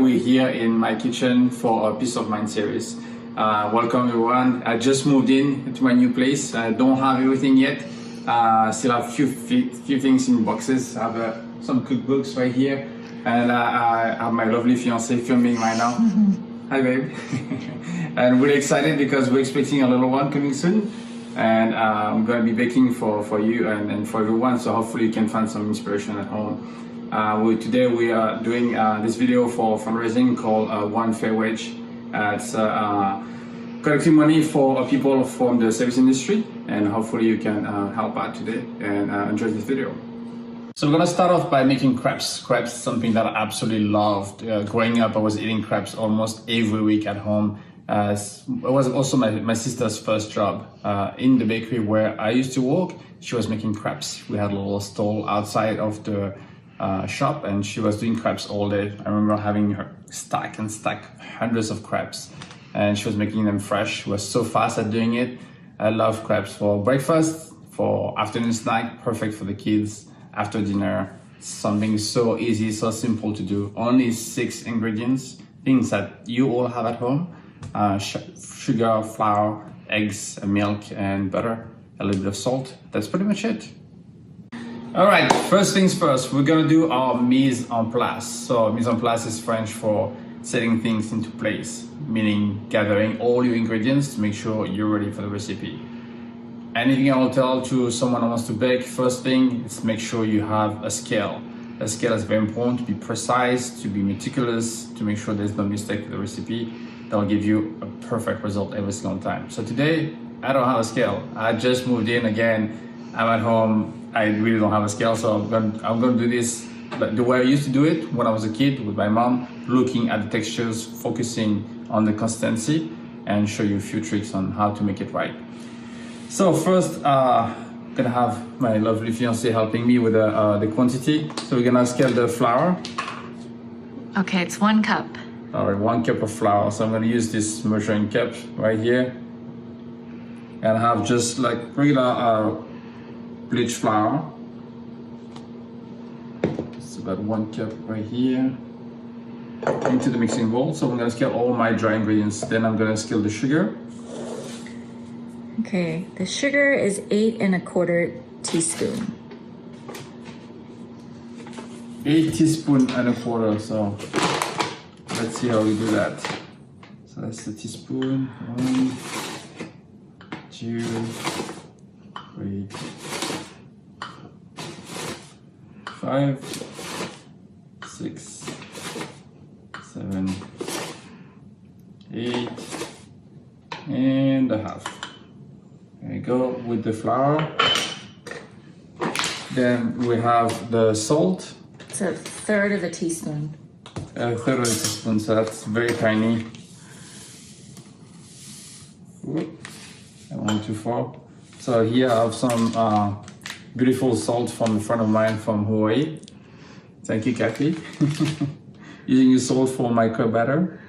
we're here in my kitchen for a Peace of Mind series. Welcome everyone. I just moved in to my new place. I don't have everything yet. Still have few things in boxes. I have some cookbooks right here, and I have my lovely fiancée filming right now. Hi babe. And really excited because we're expecting a little one coming soon, and I'm going to be baking for you and for everyone, so hopefully you can find some inspiration at home. Today we are doing this video for fundraising called One Fair Wage. It's collecting money for people from the service industry, and hopefully you can help out today and enjoy this video. So we're gonna start off by making crepes. Crepes is something that I absolutely loved. Growing up, I was eating crepes almost every week at home. It was also my sister's first job. In the bakery where I used to work, she was making crepes. We had a little stall outside of the shop, and she was doing crepes all day. I remember having her stack hundreds of crepes, and she was making them fresh. She was so fast at doing it. I love crepes for breakfast, for afternoon snack, perfect for the kids. After dinner, something so easy, so simple to do. Only 6 ingredients, things that you all have at home. Sugar, flour, eggs, milk, and butter, a little bit of salt. That's pretty much it. All right, first things first, we're gonna do our mise en place. So mise en place is French for setting things into place, meaning gathering all your ingredients to make sure you're ready for the recipe. Anything I will tell to someone who wants to bake, first thing is make sure you have a scale. A scale is very important, to be precise, to be meticulous, to make sure there's no mistake with the recipe. That will give you a perfect result every single time. So today, I don't have a scale. I just moved in again. I'm at home. I really don't have a scale, so I'm gonna do this the way I used to do it when I was a kid with my mom, looking at the textures, focusing on the consistency, and show you a few tricks on how to make it right. So first, I'm gonna have my lovely fiancée helping me with the quantity. So we're gonna scale the flour. Okay, it's 1 cup. All right, 1 cup of flour. So I'm gonna use this measuring cup right here, and I have just like regular bleached flour. It's about 1 cup right here into the mixing bowl. So I'm gonna scale all my dry ingredients. Then I'm gonna scale the sugar. Okay, the sugar is 8 1/4 teaspoons. 8 teaspoons and a quarter. So let's see how we do that. So that's the teaspoon. 1, 2, 3, 5, 6, 7, 8, and a half. There you go with the flour. Then we have the salt. It's 1/3 of a teaspoon. 1/3 of a teaspoon, so that's very tiny. I went too far. So here I have some beautiful salt from a friend of mine from Hawaii. Thank you, Kathy. Using the salt for my crêpe batter.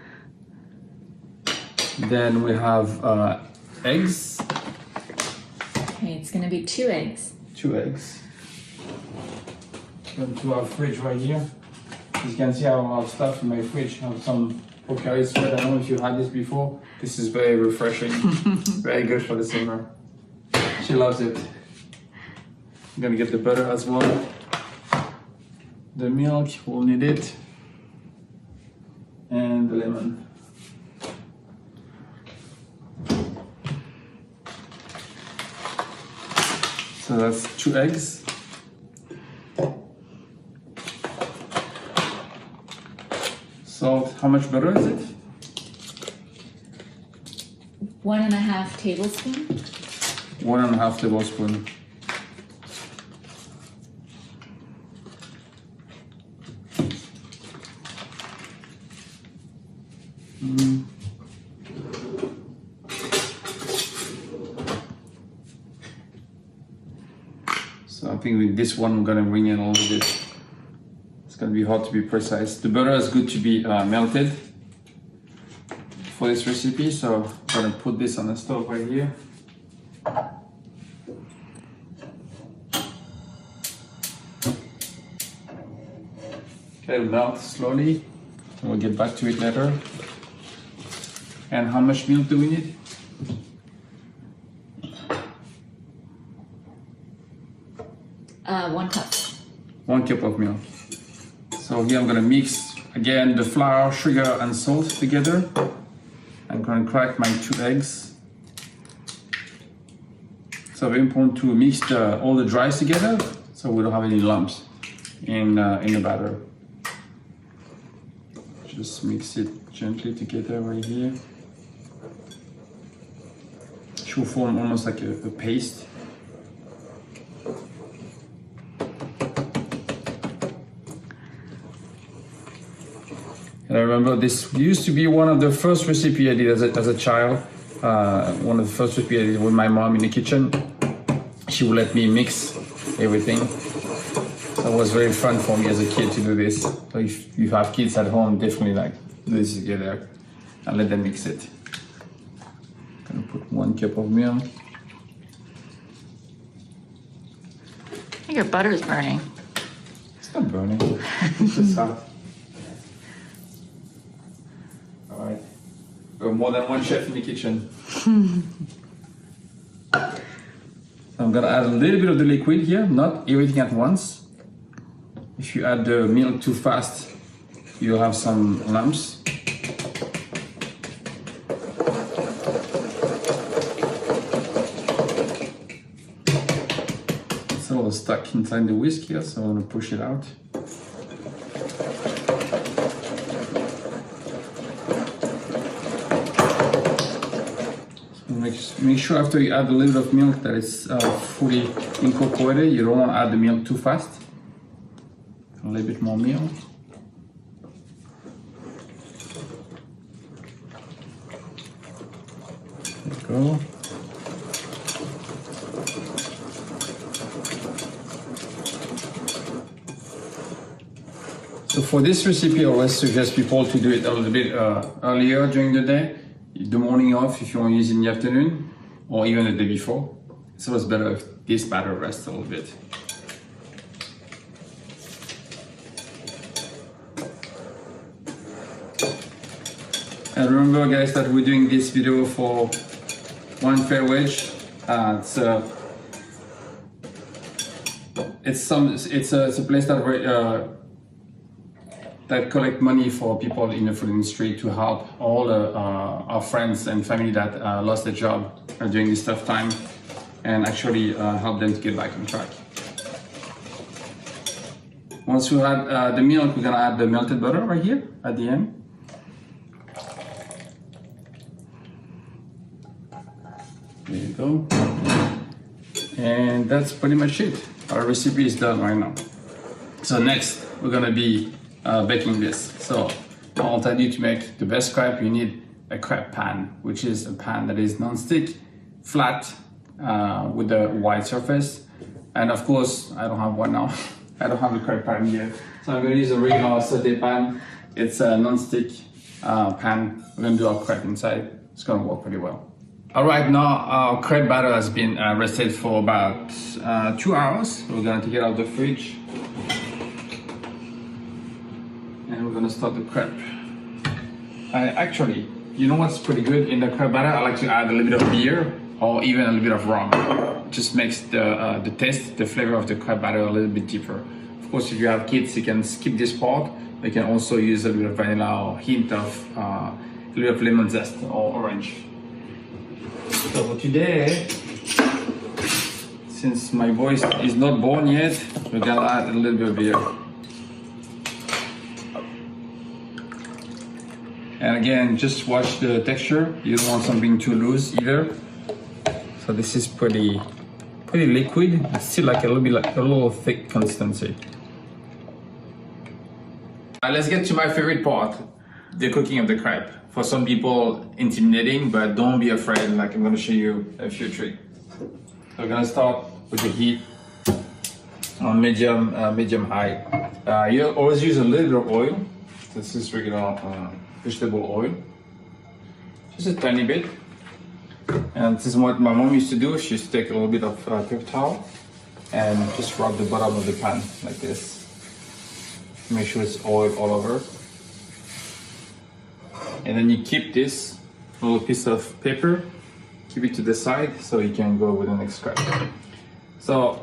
Then we have eggs. Okay, it's gonna be 2 eggs. 2 eggs. Come to our fridge right here. As you can see, I have a lot of stuff in my fridge. I have some pocari sweat. I don't know if you had this before. This is very refreshing. Very good for the summer. She loves it. I'm gonna get the butter as well. The milk, we'll need it. And the lemon. So that's 2 eggs. Salt, how much butter is it? 1 1/2 tablespoon. 1 1/2 tablespoon. So I think with this one, I'm gonna bring in a little bit. It's gonna be hard to be precise. The butter is good to be melted for this recipe, so I'm gonna put this on the stove right here. Okay, melt slowly. We'll get back to it later. And how much milk do we need? One cup. 1 cup of milk. So here I'm gonna mix again the flour, sugar, and salt together. I'm gonna crack my 2 eggs. So very important to mix all the dries together so we don't have any lumps in the batter. Just mix it gently together right here. It should form almost like a paste. And I remember this used to be one of the first recipes I did as a child. One of the first recipes I did with my mom in the kitchen. She would let me mix everything. So it was very fun for me as a kid to do this. So if you have kids at home, definitely like do this together and let them mix it. Gonna put 1 cup of milk. I think your butter is burning. It's not burning. It's just hot. All right. We're more than one chef in the kitchen. I'm gonna add a little bit of the liquid here, not everything at once. If you add the milk too fast, you'll have some lumps. It's a little stuck inside the whisk here, so I'm gonna push it out. Make sure after you add a little bit of milk that it's fully incorporated. You don't want to add the milk too fast. A little bit more milk. There you go. So for this recipe, I always suggest people to do it a little bit earlier during the day. The morning off if you want to use it in the afternoon, or even the day before. It's always better if this batter rests a little bit. And remember guys that we're doing this video for one fair wage. It's a place that collect money for people in the food industry to help all our friends and family that lost their job during this tough time, and actually help them to get back on track. Once we add the milk, we're gonna add the melted butter right here at the end. There you go. And that's pretty much it. Our recipe is done right now. So next, we're gonna be baking this. So I'll tell you, to make the best crepe, you need a crepe pan, which is a pan that is non-stick, flat, with a wide surface. And of course, I don't have one now. I don't have a crepe pan here. So I'm gonna use a regular saute pan. It's a non-stick pan. We're gonna do our crepe inside. It's gonna work pretty well. All right, now our crepe batter has been rested for about 2 hours. We're gonna take it out of the fridge. And we're gonna start the crepe. Actually, you know what's pretty good in the crepe batter? I like to add a little bit of beer or even a little bit of rum. It just makes the taste, the flavor of the crepe batter a little bit deeper. Of course, if you have kids, you can skip this part. You can also use a little bit of vanilla or hint of a little bit of lemon zest or orange. So for today, since my boy is not born yet, we're gonna add a little bit of beer. And again, just watch the texture. You don't want something too loose either. So this is pretty liquid. It's still like a little thick consistency. Let's get to my favorite part, the cooking of the crepe. For some people, intimidating, but don't be afraid. Like, I'm gonna show you a few tricks. So we're gonna start with the heat on medium high. You always use a little bit of oil. This is regular vegetable oil, just a tiny bit. And this is what my mom used to do. She used to take a little bit of paper towel and just rub the bottom of the pan like this. Make sure it's oil all over. and then you keep this little piece of paper, keep it to the side so you can go with the next crêpe. So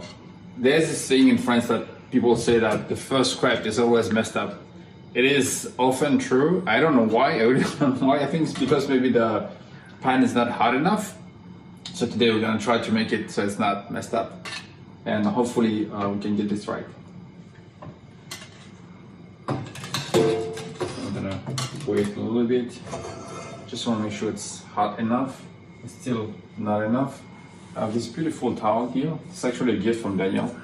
there's this thing in France that people say that the first crêpe is always messed up. It is often true. I don't know why. I really don't know why. I think it's because maybe the pan is not hot enough. So today we're gonna try to make it so it's not messed up, and hopefully we can get this right. I'm gonna wait a little bit. Just want to make sure it's hot enough. It's still not enough. I have this beautiful towel here. It's actually a gift from Daniel,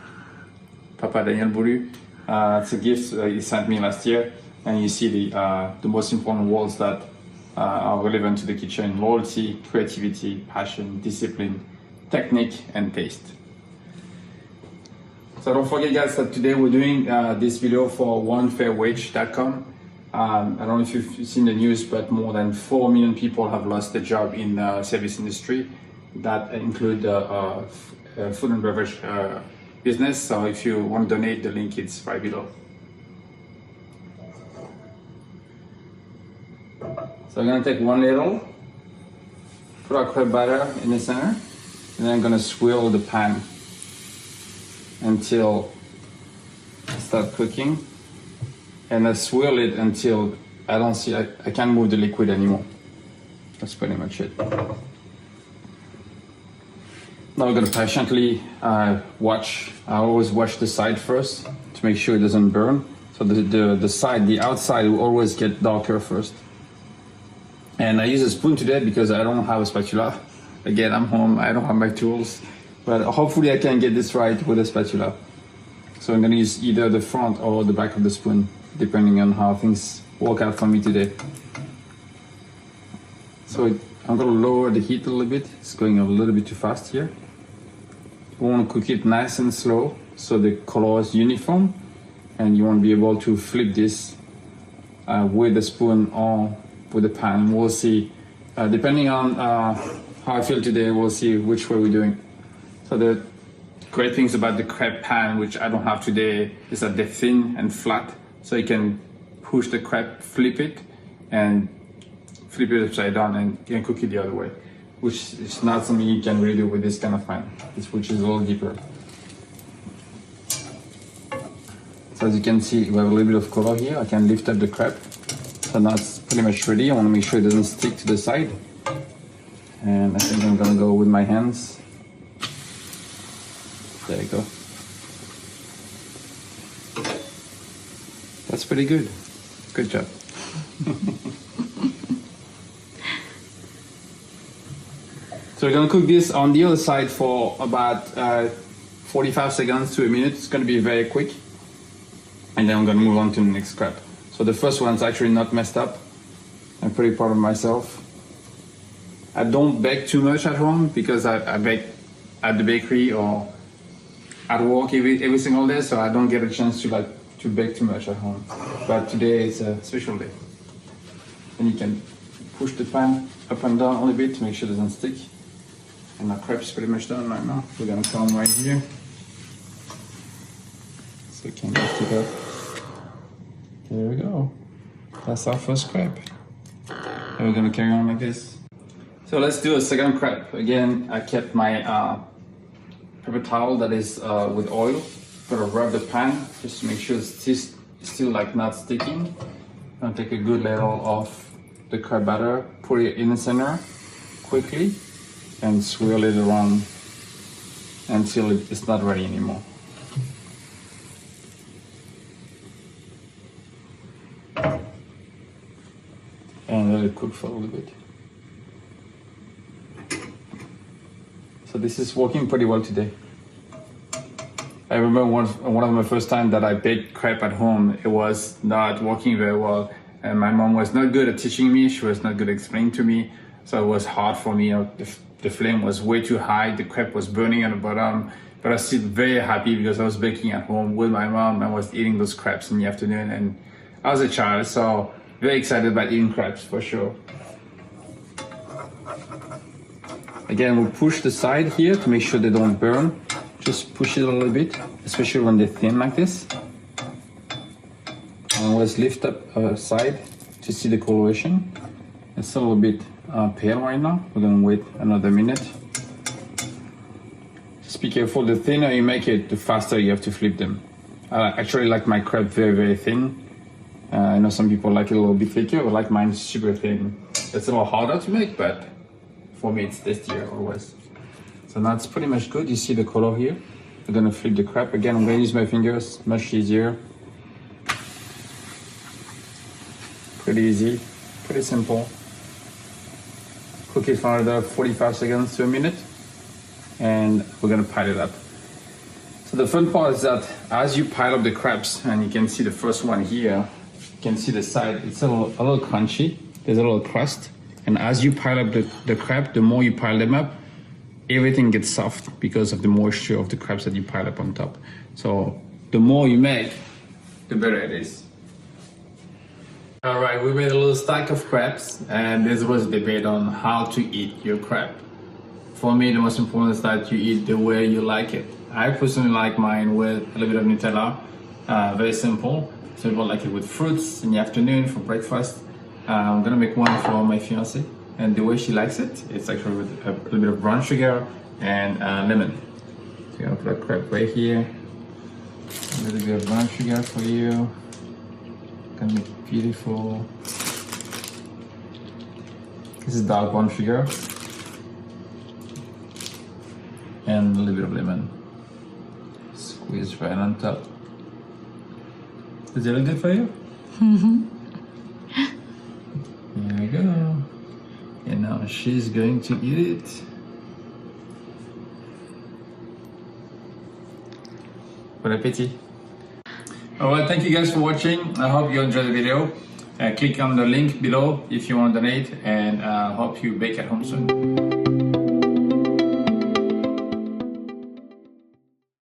Papa Daniel Boulu. It's a gift he sent me last year, and you see the most important words that are relevant to the kitchen: loyalty, creativity, passion, discipline, technique, and taste. So don't forget, guys, that today we're doing this video for onefairwage.com. I don't know if you've seen the news, but more than 4 million people have lost their job in the service industry. That include food and beverage business. So if you want to donate, the link is right below. So I'm gonna take one ladle, put our crêpe batter in the center, and then I'm gonna swirl the pan until it starts cooking. And I swirl it until I can't move the liquid anymore. That's pretty much it. Now we're gonna patiently watch. I always watch the side first to make sure it doesn't burn. So the outside will always get darker first. And I use a spoon today because I don't have a spatula. Again, I'm home, I don't have my tools, but hopefully I can get this right with a spatula. So I'm gonna use either the front or the back of the spoon, depending on how things work out for me today. So I'm gonna lower the heat a little bit. It's going a little bit too fast here. You wanna cook it nice and slow so the color is uniform, and you wanna be able to flip this with the spoon or with the pan. We'll see, depending on how I feel today, we'll see which way we're doing. So the great things about the crêpe pan, which I don't have today, is that they're thin and flat. So you can push the crêpe, flip it, and flip it upside down, and you can cook it the other way, which is not something you can really do with this kind of pan, which is a little deeper. So as you can see, we have a little bit of color here. I can lift up the crêpe. So now it's pretty much ready. I want to make sure it doesn't stick to the side. And I think I'm gonna go with my hands. There you go. That's pretty good. Good job. So we're gonna cook this on the other side for about 45 seconds to a minute. It's gonna be very quick. And then I'm gonna move on to the next crêpe. So the first one's actually not messed up. I'm pretty proud of myself. I don't bake too much at home because I bake at the bakery or at work every single day, so I don't get a chance to bake too much at home. But today is a special day. And you can push the pan up and down a little bit to make sure it doesn't stick. And our crêpe is pretty much done right now. We're gonna come right here. So we can lift it up. There we go. That's our first crêpe. And we're gonna carry on like this. So let's do a second crêpe. Again, I kept my paper towel that is with oil. Gonna rub the pan just to make sure it's still like not sticking. Gonna take a good ladle of the crêpe batter, put it in the center quickly, and swirl it around until it's not ready anymore. And let it cook for a little bit. So this is working pretty well today. I remember one of my first time that I baked crêpe at home, it was not working very well. And my mom was not good at teaching me, she was not good at explaining to me. So it was hard for me. The flame was way too high, the crêpe was burning at the bottom. But I was still very happy because I was baking at home with my mom. I was eating those crêpes in the afternoon, and I was a child, so very excited about eating crêpes for sure. Again, we'll push the side here to make sure they don't burn. Just push it a little bit, especially when they're thin like this. And let's lift up side to see the coloration. It's a little bit pale right now. We're gonna wait another minute. Just be careful, the thinner you make it, the faster you have to flip them. I actually like my crepe very, very thin. I know some people like it a little bit thicker, but like mine super thin. It's a little harder to make, but for me it's tastier always. So now it's pretty much good. You see the color here. We're gonna flip the crepe again. I'm gonna use my fingers, much easier. Pretty easy, pretty simple. Cook it for another 45 seconds to a minute, and we're gonna pile it up. So the fun part is that as you pile up the crepes, and you can see the first one here, you can see the side, it's a little crunchy, there's a little crust, and as you pile up the crepe, the more you pile them up, everything gets soft because of the moisture of the crepes that you pile up on top. So the more you make, the better it is. All right, we made a little stack of crepes, and there was a debate on how to eat your crepe. For me, the most important is that you eat the way you like it. I personally like mine with a little bit of Nutella, very simple. Some people like it with fruits in the afternoon for breakfast. I'm gonna make one for my fiancée, and the way she likes it, it's actually with a little bit of brown sugar and lemon. So I'm gonna put a crepe right here. A little bit of brown sugar for you. Gonna make it beautiful. This is dark brown sugar. And a little bit of lemon. Squeeze right on top. Does it look good for you? Mm-hmm. Here we go. And now she's going to eat it. Bon appétit. Alright, thank you guys for watching. I hope you enjoyed the video. Click on the link below if you want to donate, and I hope you bake at home soon.